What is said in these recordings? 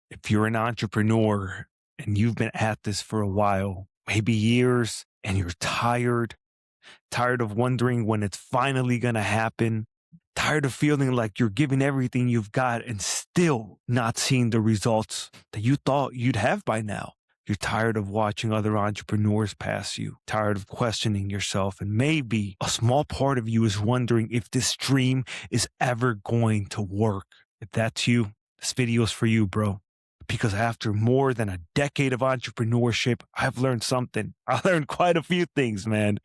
If you're an entrepreneur and you've been at this for a while, maybe years, and you're tired of wondering when it's finally going to happen, tired of feeling like you're giving everything you've got and still not seeing the results that you thought you'd have by now. You're tired of watching other entrepreneurs pass you, tired of questioning yourself, and maybe a small part of you is wondering if this dream is ever going to work. If that's you, this video is for you, bro. Because after more than a decade of entrepreneurship, I've learned something. I learned quite a few things, man.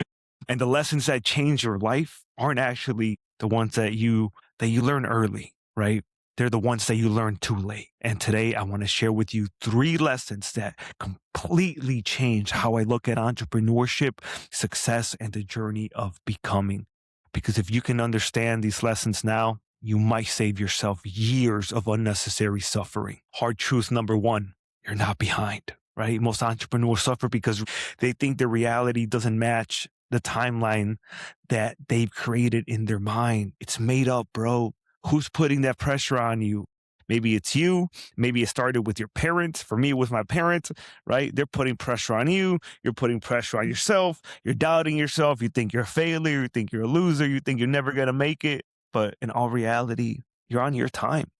And the lessons that change your life aren't actually the ones that you learn early, right? They're the ones that you learn too late. And today I want to share with you 3 lessons that completely change how I look at entrepreneurship, success, and the journey of becoming. Because if you can understand these lessons now, you might save yourself years of unnecessary suffering. Hard truth number 1, you're not behind, right? Most entrepreneurs suffer because they think their reality doesn't match the timeline that they've created in their mind. It's made up, bro. Who's putting that pressure on you? Maybe it's you. Maybe it started with your parents. For me, it was my parents, right? They're putting pressure on you. You're putting pressure on yourself. You're doubting yourself. You think you're a failure. You think you're a loser. You think you're never going to make it. But in all reality, you're on your time.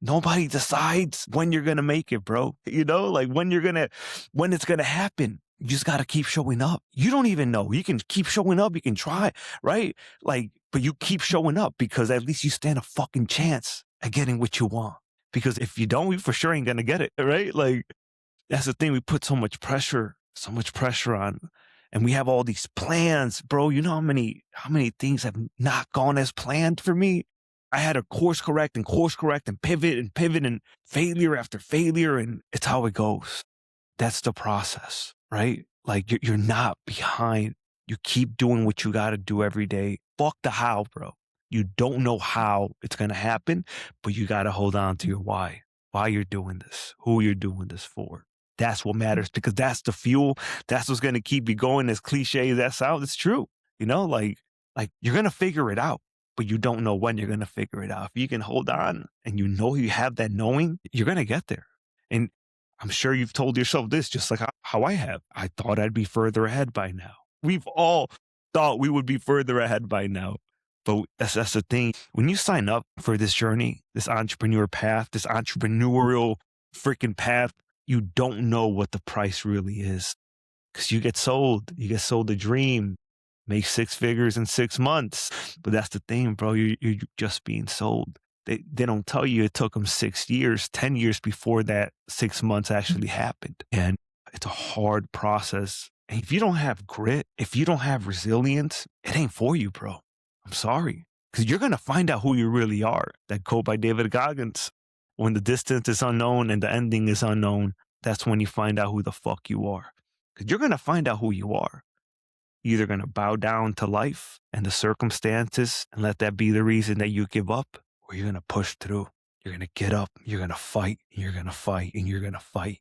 Nobody decides when you're going to make it, bro. You know, like when it's going to happen. You just got to keep showing up. You don't even know. You can keep showing up. You can try, right? Like, but you keep showing up because at least you stand a fucking chance at getting what you want. Because if you don't, we for sure ain't going to get it, right? Like, that's the thing. We put so much pressure on, and we have all these plans, bro. You know how many things have not gone as planned for me? I had to course correct and pivot and failure after failure. And it's how it goes. That's the process, right? Like you're not behind. You keep doing what you got to do every day. Fuck the how, bro. You don't know how it's going to happen, but you got to hold on to your why you're doing this, who you're doing this for. That's what matters, because that's the fuel. That's what's going to keep you going. As cliche as that sounds, it's true. You know, like you're going to figure it out, but you don't know when you're going to figure it out. If you can hold on and you know you have that knowing, you're going to get there. And I'm sure you've told yourself this, just like how I have. I thought I'd be further ahead by now. We've all thought we would be further ahead by now. But that's the thing. When you sign up for this journey, this entrepreneur path, this entrepreneurial freaking path, you don't know what the price really is. Because you get sold a dream, make 6 figures in 6 months. But that's the thing, bro. You're just being sold. They don't tell you it took them 6 years, 10 years before that 6 months actually happened. And it's a hard process. And if you don't have grit, if you don't have resilience, it ain't for you, bro. I'm sorry. Because you're going to find out who you really are. That quote by David Goggins, when the distance is unknown and the ending is unknown, that's when you find out who the fuck you are. Because you're going to find out who you are. You're either going to bow down to life and the circumstances and let that be the reason that you give up, or you're going to push through. You're going to get up. You're going to fight. And you're going to fight. And you're going to fight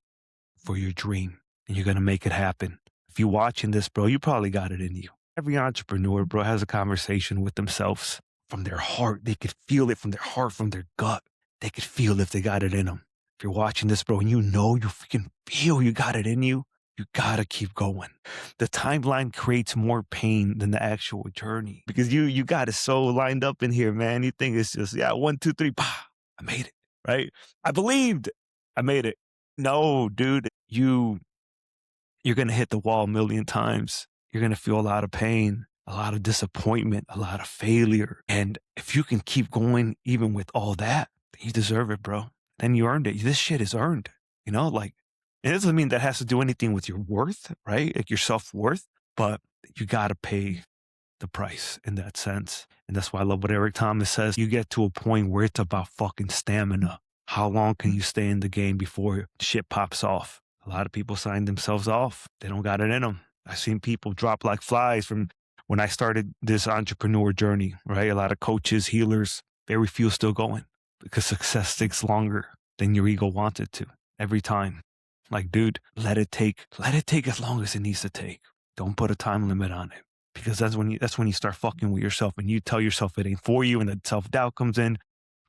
for your dream. And you're going to make it happen. If you're watching this, bro, you probably got it in you. Every entrepreneur, bro, has a conversation with themselves from their heart. They could feel it from their heart, from their gut. They could feel if they got it in them. If you're watching this, bro, and you know you freaking feel you got it in you, you gotta keep going. The timeline creates more pain than the actual journey, because you got it so lined up in here, man. You think it's just, 1, 2, 3, bah, I made it, right? I believed I made it. No, dude, you're gonna hit the wall a million times. You're going to feel a lot of pain, a lot of disappointment, a lot of failure. And if you can keep going, even with all that, you deserve it, bro. Then you earned it. This shit is earned, you know, like, it doesn't mean that has to do anything with your worth, right? Like your self-worth, but you got to pay the price in that sense. And that's why I love what Eric Thomas says. You get to a point where it's about fucking stamina. How long can you stay in the game before shit pops off? A lot of people sign themselves off. They don't got it in them. I've seen people drop like flies from when I started this entrepreneur journey, right? A lot of coaches, healers, very few still going because success takes longer than your ego wants it to every time. Like, dude, let it take as long as it needs to take. Don't put a time limit on it, because that's when you start fucking with yourself and you tell yourself it ain't for you, and then self-doubt comes in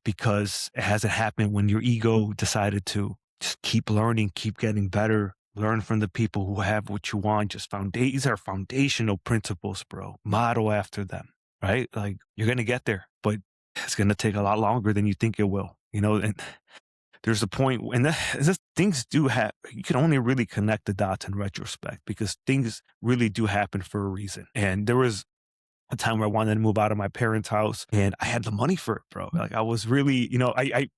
because it hasn't happened when your ego decided to just keep learning, keep getting better. Learn from the people who have what you want. These are foundational principles, bro. Model after them, right? Like you're gonna get there, but it's gonna take a lot longer than you think it will. And there's a point, and things do have. You can only really connect the dots in retrospect because things really do happen for a reason. And there was a time where I wanted to move out of my parents' house and I had the money for it, bro. Like I was really,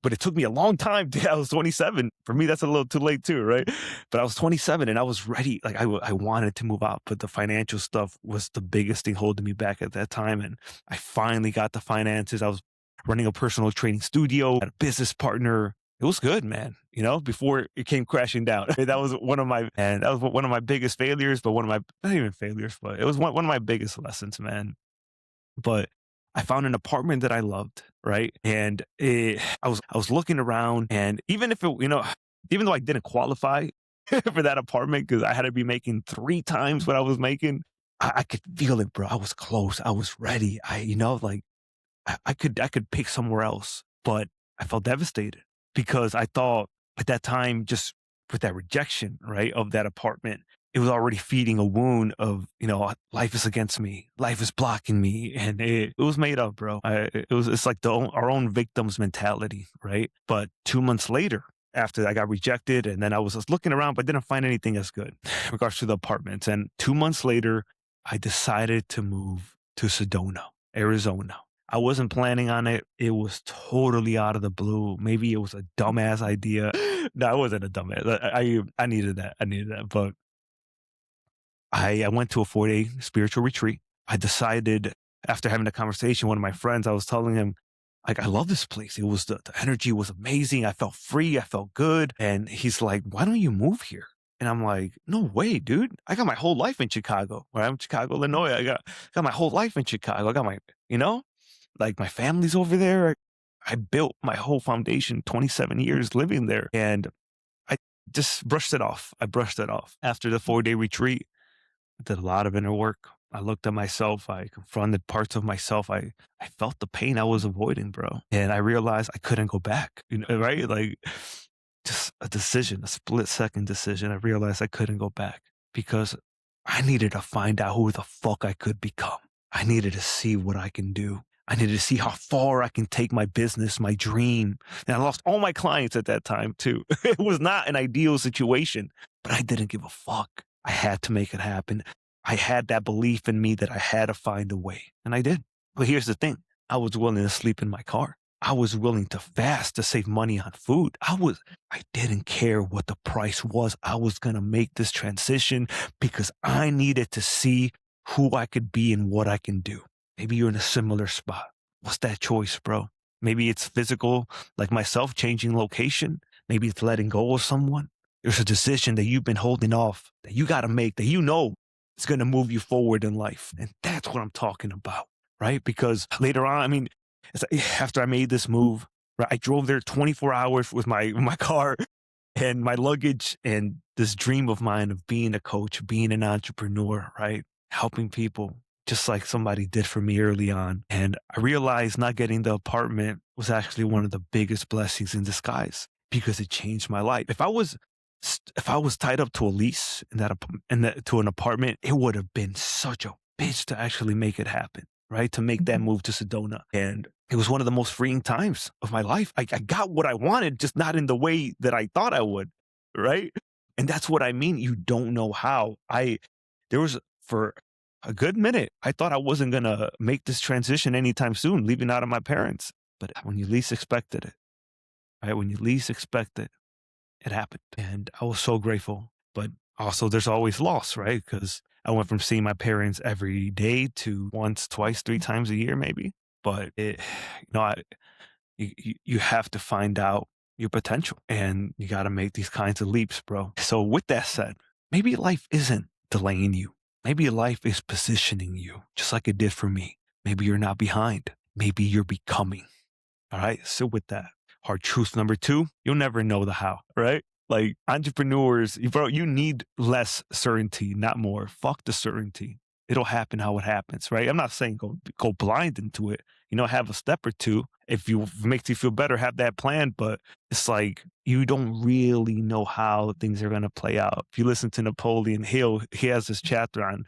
but it took me a long time. I was 27. For me, that's a little too late too, right? But I was 27 and I was ready. Like I wanted to move out, but the financial stuff was the biggest thing holding me back at that time. And I finally got the finances. I was running a personal training studio, had a business partner. It was good, man. Before it came crashing down. That was one of my biggest failures, but one of my, not even failures, but it was one of my biggest lessons, man. But I found an apartment that I loved, right? And I was looking around, and even though I didn't qualify for that apartment because I had to be making 3 times what I was making, I could feel it, bro. I was close. I was ready. I could pick somewhere else, but I felt devastated because I thought at that time, just with that rejection, right, of that apartment, it was already feeding a wound of, life is against me, life is blocking me, and it was made up, bro. It's like our own victims mentality, right? But 2 months later, after I got rejected, and then I was just looking around, but didn't find anything as good in regards to the apartments. And 2 months later, I decided to move to Sedona, Arizona. I wasn't planning on it. It was totally out of the blue. Maybe it was a dumbass idea. No, it wasn't a dumbass. I needed that. I needed that. But I went to a 4-day spiritual retreat. I decided after having a conversation with one of my friends, I was telling him, like, I love this place. It was the energy was amazing. I felt free. I felt good. And he's like, why don't you move here? And I'm like, no way, dude. I got my whole life in Chicago. Where I'm Chicago, Illinois. I got my whole life in Chicago. I got like my family's over there. I built my whole foundation 27 years living there. And I just brushed it off. I brushed it off. After the 4-day retreat, I did a lot of inner work. I looked at myself. I confronted parts of myself. I felt the pain I was avoiding, bro. And I realized I couldn't go back, right? Like just a decision, a split-second decision. I realized I couldn't go back because I needed to find out who the fuck I could become. I needed to see what I can do. I needed to see how far I can take my business, my dream. And I lost all my clients at that time too. It was not an ideal situation, but I didn't give a fuck. I had to make it happen. I had that belief in me that I had to find a way, and I did. But here's the thing. I was willing to sleep in my car. I was willing to fast to save money on food. I didn't care what the price was. I was going to make this transition because I needed to see who I could be and what I can do. Maybe you're in a similar spot. What's that choice, bro? Maybe it's physical, like myself, changing location. Maybe it's letting go of someone. There's a decision that you've been holding off that you got to make that is going to move you forward in life. And that's what I'm talking about, right? Because later on, after I made this move, right, I drove there 24 hours with my car and my luggage and this dream of mine of being a coach, being an entrepreneur, right? Helping people just like somebody did for me early on. And I realized not getting the apartment was actually one of the biggest blessings in disguise because it changed my life. If I was tied up to a lease to an apartment, it would have been such a bitch to actually make it happen, right? To make that move to Sedona. And it was one of the most freeing times of my life. I got what I wanted, just not in the way that I thought I would, right? And that's what I mean. You don't know how. For a good minute, I thought I wasn't going to make this transition anytime soon, leaving out of my parents. But when you least expected it, right? When you least expect it, it happened. And I was so grateful. But also there's always loss, right? Because I went from seeing my parents every day to once, twice, 3 times a year, maybe. But you have to find out your potential and you got to make these kinds of leaps, bro. So with that said, maybe life isn't delaying you. Maybe life is positioning you just like it did for me. Maybe you're not behind. Maybe you're becoming. All right. So with that, hard truth number 2, you'll never know the how, right? Like entrepreneurs, bro, you need less certainty, not more. Fuck the certainty. It'll happen how it happens, right? I'm not saying go blind into it. Have a step or two. If it makes you feel better, have that plan. But it's like you don't really know how things are going to play out. If you listen to Napoleon Hill, he has this chapter on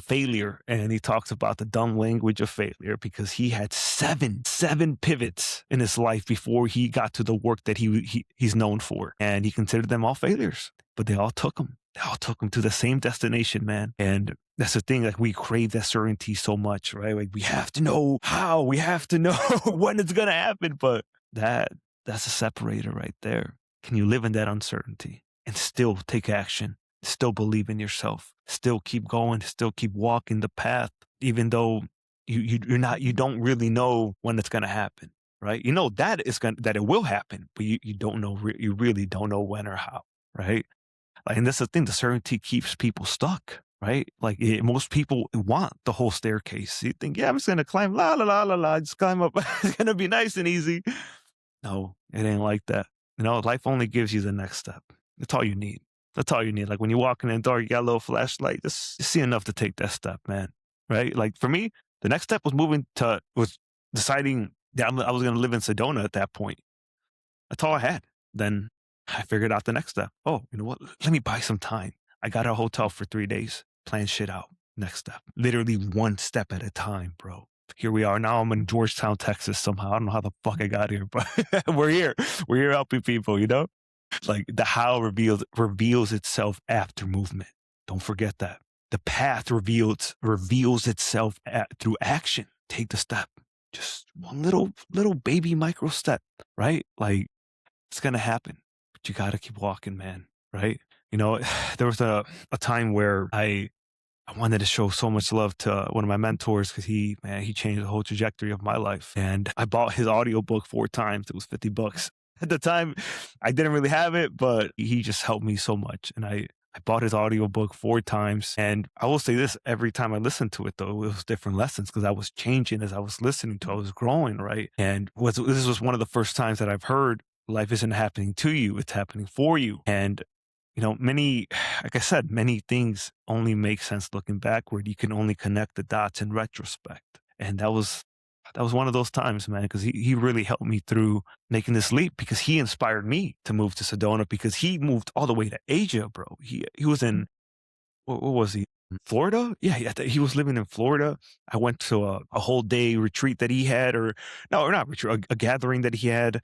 failure, and he talks about the dumb language of failure because he had seven pivots in his life before he got to the work that he's known for, and he considered them all failures, but they all took him. They all took him to the same destination, man. And that's the thing. Like, we crave that certainty so much, right? Like, we have to know how, we have to know when it's gonna happen. But that's a separator right there. Can you live in that uncertainty and still take action? Still believe in yourself, still keep going, still keep walking the path, even though you don't really know when it's gonna happen, right? You know that that it will happen, but you don't know, you really don't know when or how, right? Like, and that's the thing, the certainty keeps people stuck, right? Like, most people want the whole staircase. You think, yeah, I'm just gonna climb, la la la la la, just climb up. It's gonna be nice and easy. No, it ain't like that. Life only gives you the next step. That's all you need. That's all you need. Like, when you walk in the dark, you got a little flashlight, just see enough to take that step, man. Right? Like, for me, the next step was deciding that I was going to live in Sedona at that point. That's all I had. Then I figured out the next step. Oh, you know what? Let me buy some time. I got a hotel for 3 days, plan shit out. Next step. Literally one step at a time, bro. Here we are. Now I'm in Georgetown, Texas somehow. I don't know how the fuck I got here, but we're here. We're here helping people, Like, the how reveals itself after movement. Don't forget that. The path reveals itself through action. Take the step. Just one little baby micro step, right? Like, it's gonna happen. But you gotta keep walking, man. Right? There was a time where I wanted to show so much love to one of my mentors because he changed the whole trajectory of my life. And I bought his audiobook 4 times. It was $50. At the time, I didn't really have it, but he just helped me so much. And I bought his audiobook 4 times. And I will say this, every time I listened to it, though, it was different lessons because I was changing as I was listening to it. I was growing, right? And this was one of the first times that I've heard life isn't happening to you, it's happening for you. And like I said, many things only make sense looking backward. You can only connect the dots in retrospect. And that was one of those times, man, because he really helped me through making this leap because he inspired me to move to Sedona because he moved all the way to Asia, bro. He was in, what was he? Florida? Yeah, he was living in Florida. I went to a whole day retreat that he had, or not retreat, a gathering that he had.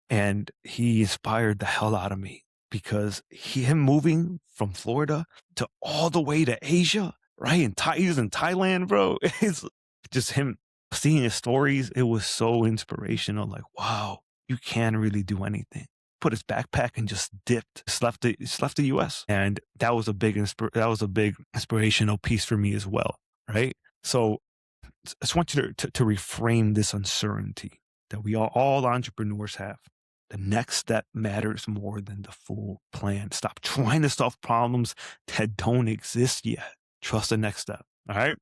And he inspired the hell out of me because him moving from Florida to all the way to Asia, right? And he was in Thailand, bro. It's just him seeing his stories. It was so inspirational. Like, wow, you can really do anything. Put his backpack and just dipped. Just left the U.S. And that was a big inspirational piece for me as well, right? So I just want you to reframe this uncertainty that we all entrepreneurs have. The next step matters more than the full plan. Stop trying to solve problems that don't exist yet. Trust the next step. All right.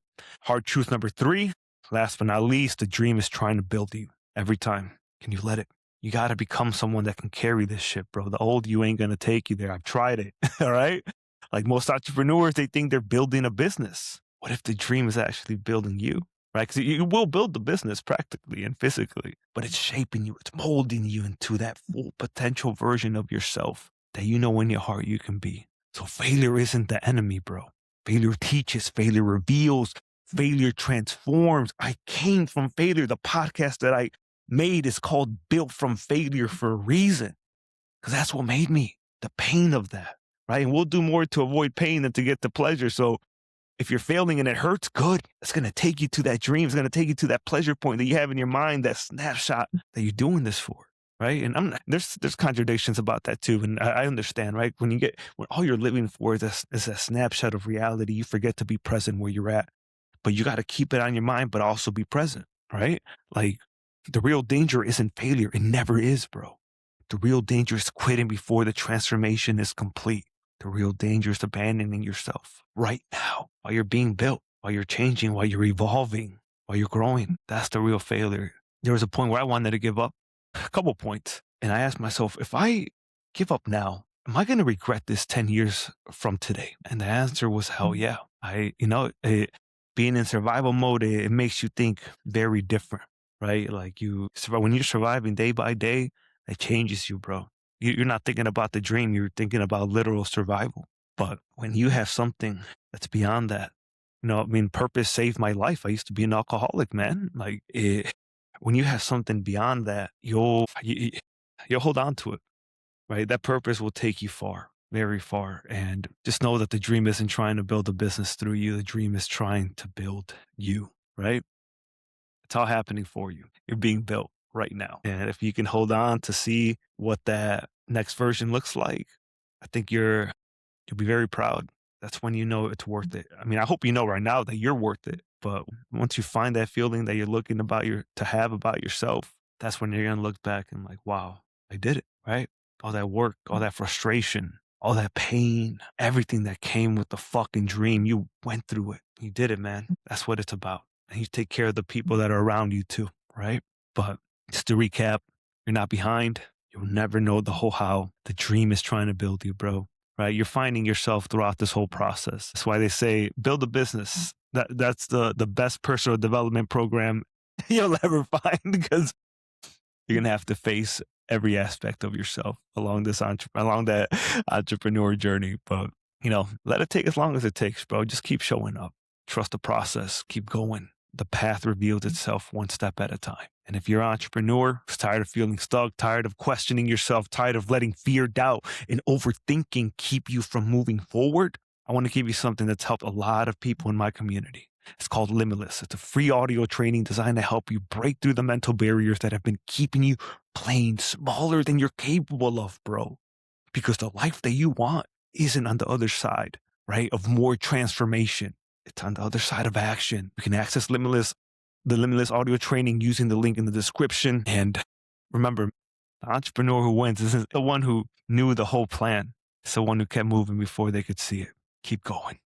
Hard truth number 3, last but not least, the dream is trying to build you every time. Can you let it? You got to become someone that can carry this shit, bro. The old you ain't going to take you there. I've tried it. All right. Like, most entrepreneurs, they think they're building a business. What if the dream is actually building you? Right? Because you will build the business practically and physically, but it's shaping you. It's molding you into that full potential version of yourself that you know in your heart you can be. So failure isn't the enemy, bro. Failure teaches, failure reveals, failure transforms. I came from failure. The podcast that I made is called Built from Failure for a reason, because that's what made me, the pain of that, right? And we'll do more to avoid pain than to get to pleasure. So if you're failing and it hurts, good. It's going to take you to that dream. It's going to take you to that pleasure point that you have in your mind, that snapshot that you're doing this for, right? And there's contradictions about that too. And I understand, right? When all you're living for is a snapshot of reality, you forget to be present where you're at. But you got to keep it on your mind, but also be present, right? Like, the real danger isn't failure. It never is, bro. The real danger is quitting before the transformation is complete. The real danger is abandoning yourself right now while you're being built, while you're changing, while you're evolving, while you're growing. That's the real failure. There was a point where I wanted to give up, a couple points. And I asked myself, if I give up now, am I going to regret this 10 years from today? And the answer was hell yeah. Being in survival mode, it makes you think very different, right? Like when you're surviving day by day, it changes you, bro. You're not thinking about the dream. You're thinking about literal survival. But when you have something that's beyond that, I mean, purpose saved my life. I used to be an alcoholic, man. When you have something beyond that, you'll hold on to it, right? That purpose will take you far, very far. And just know that the dream isn't trying to build a business through you. The dream is trying to build you, right? It's all happening for you. You're being built right now. And if you can hold on to see what that next version looks like, I think you'll be very proud. That's when you know it's worth it. I mean, I hope you know right now that you're worth it. But once you find that feeling that you're looking to have about yourself, that's when you're gonna look back and like, wow, I did it, right? All that work, all that frustration, all that pain, everything that came with the fucking dream, you went through it. You did it, man. That's what it's about. And you take care of the people that are around you too, right? But just to recap, you're not behind. You'll never know the whole how. The dream is trying to build you, bro. Right? You're finding yourself throughout this whole process. That's why they say build a business. That's the best personal development program you'll ever find, because you're gonna have to face every aspect of yourself along that entrepreneur journey. But let it take as long as it takes, bro. Just keep showing up. Trust the process. Keep going. The path reveals itself one step at a time. And if you're an entrepreneur who's tired of feeling stuck, tired of questioning yourself, tired of letting fear, doubt, and overthinking keep you from moving forward, I want to give you something that's helped a lot of people in my community. It's called Limitless. It's a free audio training designed to help you break through the mental barriers that have been keeping you playing smaller than you're capable of, bro. Because the life that you want isn't on the other side, right, of more transformation. It's on the other side of action. You can access the Limitless audio training using the link in the description. And remember, the entrepreneur who wins isn't the one who knew the whole plan. It's the one who kept moving before they could see it. Keep going.